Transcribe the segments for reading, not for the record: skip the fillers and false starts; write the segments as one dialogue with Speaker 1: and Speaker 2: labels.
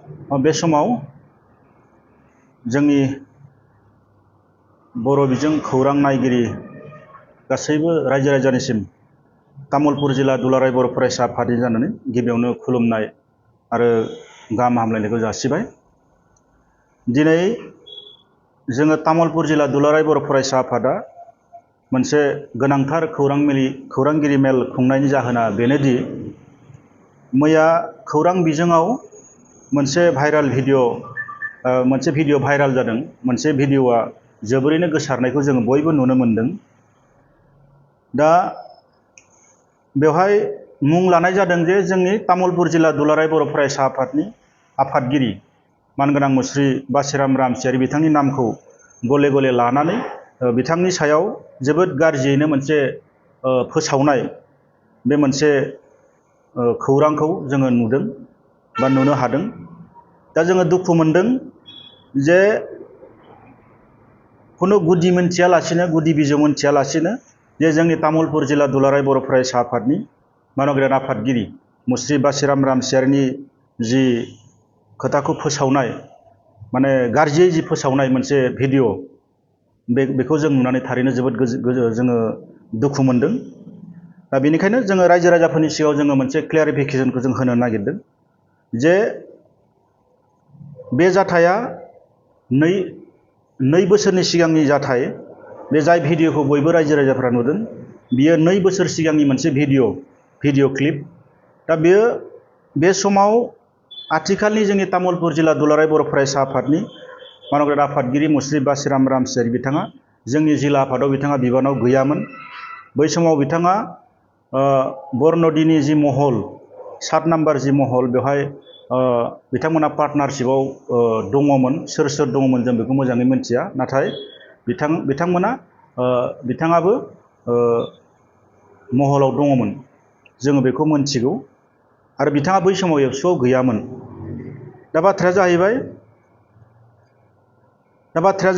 Speaker 1: बे समाव जोंनि बर' बिजों खौरां नायगिरि गासैबो रायजो राजानिसिम तामुलपुर जिल्ला दुलाराय बर' फरायसा आफादनि जानानै गिबियावनो खुलुमनाय आरो गाहाम हामलायनायखौ जासिबाय। दिनै जोङो तामुलपुर जिल्ला दुलाराय बर' फरायसा आफादा मोनसे गोनांथार खौरांगिरि मेल खुंनायनि जाहोना बेनोदि मैया खौरां बिजोङाव मोनसे भिडिअ भाइराल जादों। मोनसे भिडिअआ जोबोरैनो गोसारनायखौ जोङो बयबो नुनो मोनदों। दा बेवहाय मुं लानाय जादों जे जोंनि तामुलपुर जिल्ला दुलाराय बर' फरायसा आफादनि आफादगिरि मानगोनां मुस्रि बासिराम रामसियारि बिथांनि नामखौ गले गले लानानै बिथांनि सायाव जोबोद गाज्रियैनो मोनसे फोसावनाय बे मोनसे खौरांखौ जोङो नुदों बा नुनो हादों। दा जोङो दुखु मोनदों जे खुनु गुदि बिजौ मोनथियालासिनो जे जोंनि तामुलपुर जिल्ला दुलाराय बर' फरायसा आफादनि मानगोनां आफादगिरि मुस्रि बासिराम रामसियारिनि जि खोथाखौ फोसावनाय माने गाज्रियै जि फोसावनाय मोनसे भिडिअ बेखौ जों नुनानै थारैनो जोबोद जोङो दुखु मोनदों। दा बेनिखायनो जोङो रायजो राजाफोरनि सिगाङाव जोङो मोनसे क्लियारिफिकेसनखौ जों होनो नागिरदों जे बे जाथाया नै बोसोरनि सिगांनि जाथाय। बे जाय भिडिअखौ बयबो रायजो राजाफ्रा नुदों बियो 2 बोसोर सिगांनि मोनसे भिडिअ क्लिप। दा बे समाव आथिखालनि जोंनि तामुलपुर जिल्ला दुलाराय बर' फरायसा आफादनि मानगोनां आफादगिरि मुस्रि बासिराम रामसियारि बिथाङा जोंनि जिल्ला आफादाव बिथाङा बिबानाव गैयामोन। बै समाव बिथाङा बरन'दिनि जि महल 7 नाम्बार जि महल बेवहाय बिथांमोना पार्टनारशिपआव दङमोन। सोर दङमोन जों बेखौ मोजाङै मिथिया, नाथाय बिथाङाबो महलाव दङमोन, जोङो बेखौ मोनथिगौ। आरो बिथाङा बै समाव एबसुआव गैयामोन। दा बाथ्राया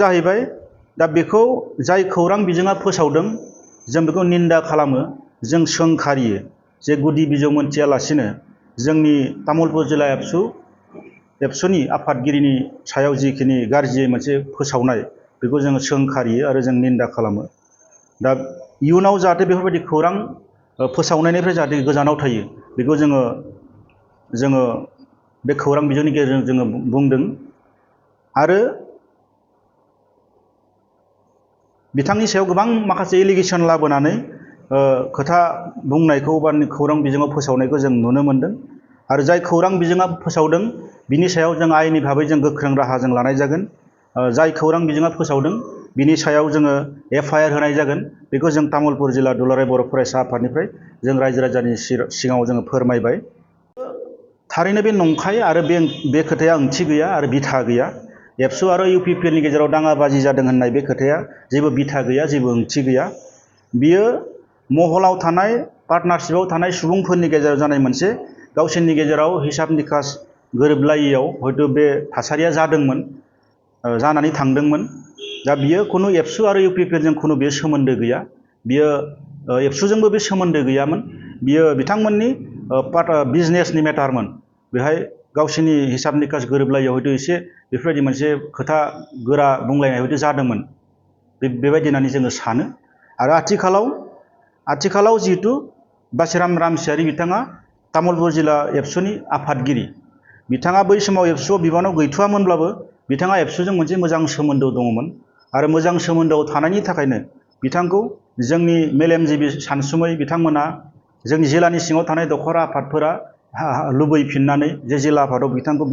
Speaker 1: जाहैबाय दा बेखौ जाय खौरां बिजोङा फोसावदों जों बेखौ निन्दा खालामो, जों सोंखारियो जे गुदि बिजौ मोनथियालासिनो जोंनि तामुलपुर जिल्ला एबसुनि आफादगिरिनि सायाव जिखिनि गाज्रियै मोनसे फोसावनाय बेखौ जोङो सोंखारियो आरो जों निन्दा खालामो। दा इयुनाव जाहाथे बेफोरबायदि खौरां फोसावनायनिफ्राय जाहाथे गोजानाव थायो बेखौ जोङो बे खौरां बिजोंनि गेजेरजों जोङो बुंदों। आरो बिथांनि सायाव गोबां माखासे एलिगेसन लाबोनानै खोथा बुंनायखौ बा खौरां बिजोङाव फोसावनायखौ जों नुनो मोनदों। आरो जाय खौरां बिजोङा फोसावदों बिनि सायाव जों आयेननि भाबै जों गोख्रों राहा जों लानाय जागोन। जाय खौरां बिजोङा फोसावदों बिनि सायाव जोङो FIR होनाय जागोन। बेखौ जों तामुलपुर जिल्ला दुलाराय बर' फरायसा आफादनिफ्राय जों रायजो राजानि सिगाङाव जोङो फोरमायबाय। थारैनो बे नंखाय आरो बे खोथाया ओंथि गैया आरो बिथा गैया। एबसु आरो UPPLनि गेजेराव दाङाबाजि जादों होननाय बे खोथाया जेबो बिथा गैया, जेबो ओंथि गैया। बियो महलाव थानाय पार्टनारशिपआव थानाय सुबुंफोरनि गेजेराव जानाय मोनसे गावसोरनि गेजेराव हिसाब निकास गोरोबलायैयाव हयथ' बे थासारिया जानानै थांदोंमोन। दा बियो खुनु एबसु आरो UPPLजों खुनु बे सोमोन्दो गैया। बियो एबसुजोंबो बे सोमोन्दो गैयामोन। बियो बिथांमोननि बिजनेसनि मेटारमोन। बेहाय गावसोरनि हिसाब निकास गोरोबलायैयाव हयथ' एसे बेफोरबायदि मोनसे खोथा गोरा बुंलायनाय हयथ' जादोंमोन। बेबायदि होननानै जोङो सानो। आरो आथिखालाव जिहेथु बासिराम रामसियारि बिथाङा तामुलपुर जिल्ला एबसुनि आफादगिरि, बिथाङा बै समाव एबसुआव बिबानाव गैथ'वामोनब्लाबो बिथाङा एबसुजों मोनसे मोजां सोमोन्दो दङमोन। आरो मोजां सोमोन्दोआव थानायनि थाखायनो बिथांखौ जोंनि मेलेमजिबि सानसुमै बिथांमोना जोंनि जिल्लानि सिङाव थानाय दखरा आफादफोरा लुबैफिननानै जे जिल्ला आफादाव बिथांखौ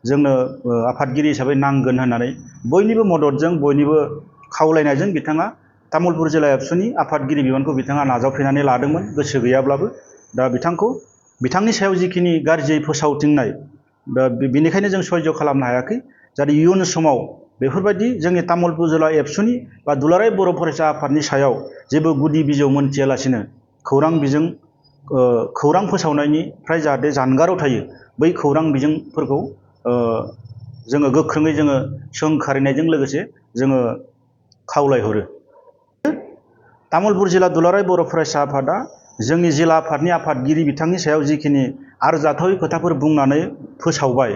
Speaker 1: जोंनो आफादगिरि हिसाबै नांगोन होननानै बयनिबो मददजों बयनिबो खावलायनायजों बिथाङा तामुलपुर जिल्ला एबसुनि आफादगिरि बिबानखौ बिथाङा नाजावफैनानै लादोंमोन गोसो गैयाब्लाबो। दा बिथांनि सायाव जिखिनि गाज्रियै फोसावथिंनाय, दा बेनिखायनो जों सयज' खालामनो हायाखै। जाहाथे इयुन समाव बेफोरबायदि जोंनि तामुलपुर जिल्ला एबसुनि बा दुलाराय बर' फरायसा आफादनि सायाव जेबो गुदि बिजौ मोनथियालासिनो खौरां फोसावनायनिफ्राय जाहाथे जानगाराव थायो, बै खौरां बिजोंफोरखौ जोङो गोख्रोङै जोङो सोंखारिनायजों लोगोसे जोङो खावलायहरो। तामुलपुर जिल्ला दुलाराय बर' फरायसा आफादा जोंनि जिल्ला आफादनि आफादगिरि बिथांनि सायाव जिखिनि आरजाथावै खोथाफोर बुंनानै फोसावबाय,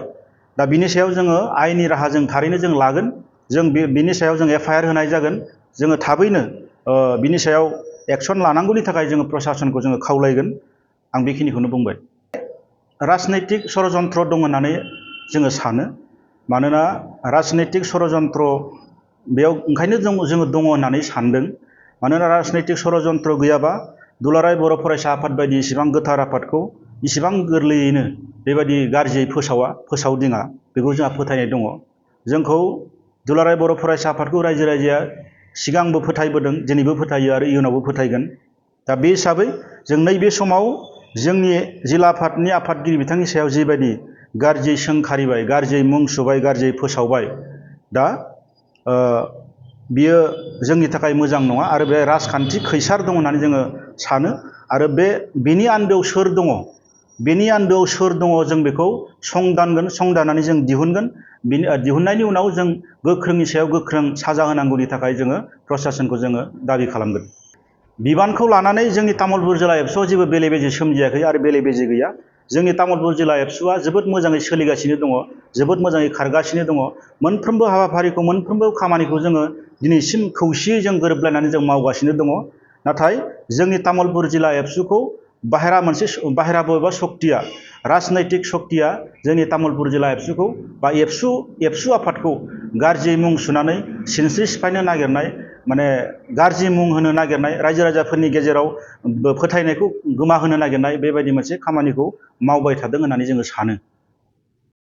Speaker 1: दा बिनि सायाव जोङो आयेननि राहा जों थारैनो जों लागोन। जों बिनि सायाव जों FIR होनाय जागोन। जोङो थाबैनो बिनि सायाव एक्सन लानांगौनि थाखाय जोङो प्रसासनखौ जोङो खावलायगोन। आं बेखिनिखौनो बुंबाय। राजनैतिक षड़यन्त्र दं होननानै जोङो सानो। मानोना राजनैतिक षड़यन्त्र बेयाव ओंखायनो जोङो दङ होननानै सानदों। मानोना राजनैतिक षड़यन्त्र गैयाबा दुलाराय बर' फरायसा आफाद बायदि इसिबां गोथार आफादखौ इसिबां गोरलैयैनो बेबायदि गाज्रियै फोसावदिङा बेखौ जोंहा फोथायनाय दङ। जोंखौ दुलाराय बर' फरायसा आफादखौ रायजो राजाया सिगांबो फोथायबोदों, दिनैबो फोथायो आरो इयुनावबो फोथायगोन। दा बे हिसाबै जों नैबे समाव जोंनि जिल्ला आफादनि आफादगिरि बिथांनि सायाव जिबायदि गाज्रियै सोंखारिबाय, गाज्रियै मुं सुबाय, गाज्रियै फोसावबाय, दा बियो जोंनि थाखाय मोजां नङा आरो बे राजखान्थि खैसार दं होननानै जोङो सानो। आरो बेनि आन्दोआव सोर दङ, बेनि आन्दोआव सोर दङ जों बेखौ संदानगोन, संदाननानै जों दिहुनगोन। दिहुननायनि उनाव जों गोख्रोंनि सायाव गोख्रों साजा होनांगौनि थाखाय जोङो प्रसासनखौ जोङो दाबि खालामगोन। बिबानखौ लानानै जोंनि तामुलपुर जिल्ला एबसुआव जेबो बेले बेजे सोमजियाखै आरो बेले बेजे गैया। जोंनि तामुलपुर जिल्ला एबसुआ जोबोद मोजाङै सोलिगासिनो दङ, जोबोद मोजाङै खारगासिनो दङ। मोनफ्रोमबो हाबाफारिखौ, मोनफ्रोमबो खामानिखौ जोङो दिनैसिम खौसेयै जों गोरोबलायनानै जों मावगासिनो दङ। नाथाय जोंनि तामुलपुर जिल्ला एबसुखौ बाहेरा बबेबा सक्तिया, राजनैतिक सक्तिया जोंनि तामुलपुर जिल्ला एबसुखौ बा एबसु आफादखौ गाज्रियै मुं सुनानै सिनस्रि सिफायनो नागिरनाय, माने गाज्रि मुं होनो नागिरनाय, रायजो राजाफोरनि गेजेराव फोथायनायखौ गोमाहोनो नागिरनाय बेबायदि मोनसे खामानिखौ मावबाय थादों होननानै जोङो सानो।